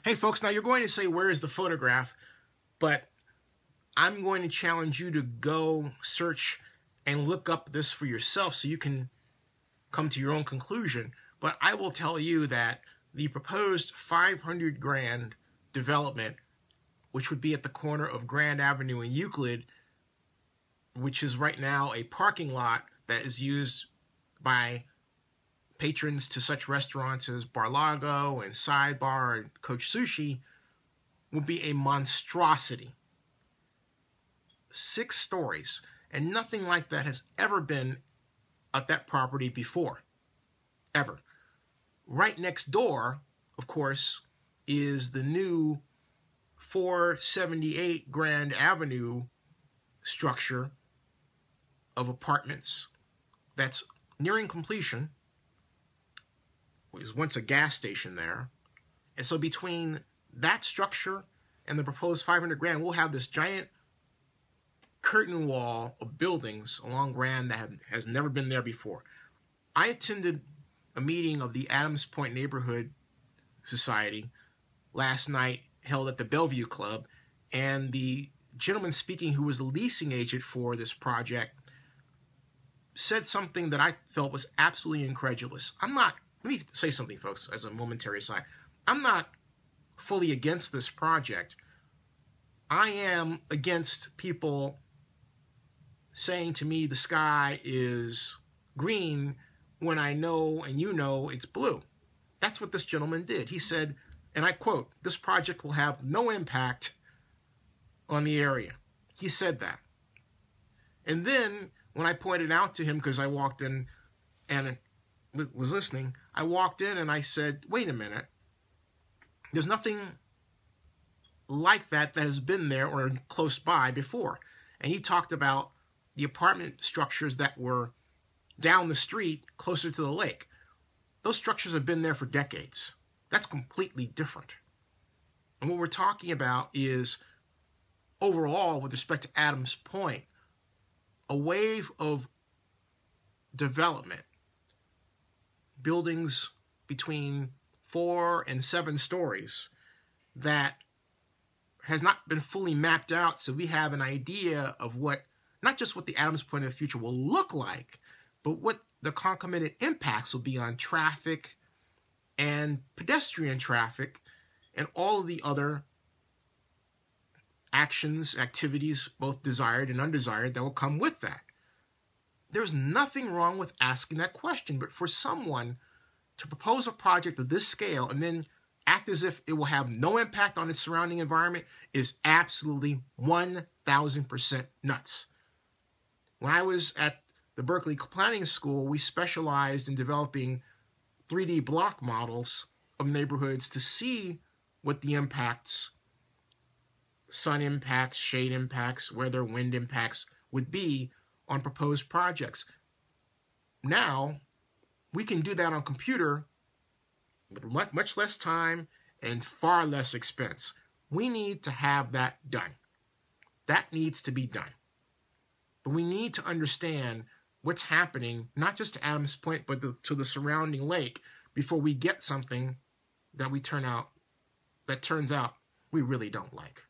Hey folks, now you're going to say, where is the photograph? But I'm going to challenge you to go search and look up this for yourself so you can come to your own conclusion. But I will tell you that the proposed 500 grand development, which would be at the corner of Grand Avenue and Euclid, which is right now a parking lot that is used by patrons to such restaurants as Bar-Lago and Sidebar and Coach Sushi, will be a monstrosity. 6 stories, and nothing like that has ever been at that property before, ever. Right next door, of course, is the new 478 Grand Avenue structure of apartments that's nearing completion. It was once a gas station there. And so between that structure and the proposed 500 grand, we'll have this giant curtain wall of buildings along Grand that has never been there before. I attended a meeting of the Adams Point Neighborhood Society last night held at the Bellevue Club, and the gentleman speaking, who was the leasing agent for this project, said something that I felt was absolutely incredulous. Let me say something, folks, as a momentary aside. I'm not fully against this project. I am against people saying to me the sky is green when I know and you know it's blue. That's what this gentleman did. He said, and I quote, "This project will have no impact on the area." He said that. And then when I pointed out to him, because I walked in and was listening, I walked in and I said, wait a minute, there's nothing like that has been there or close by before. And he talked about the apartment structures that were down the street closer to the lake. Those structures have been there for decades. That's completely different. And what we're talking about is, overall, with respect to Adams Point, a wave of development, buildings between 4 and 7 stories that has not been fully mapped out, so we have an idea of what, not just what the Adams Point of the future will look like, but what the concomitant impacts will be on traffic and pedestrian traffic and all of the other actions, activities, both desired and undesired, that will come with that. There's nothing wrong with asking that question, but for someone to propose a project of this scale and then act as if it will have no impact on its surrounding environment is absolutely 1,000% nuts. When I was at the Berkeley Planning School, we specialized in developing 3D block models of neighborhoods to see what the impacts, sun impacts, shade impacts, weather, wind impacts would be on proposed projects. Now, we can do that on computer with much less time and far less expense. We need to have that done. That needs to be done. But we need to understand what's happening, not just to Adams Point, but to the surrounding lake, before we get something that turns out we really don't like.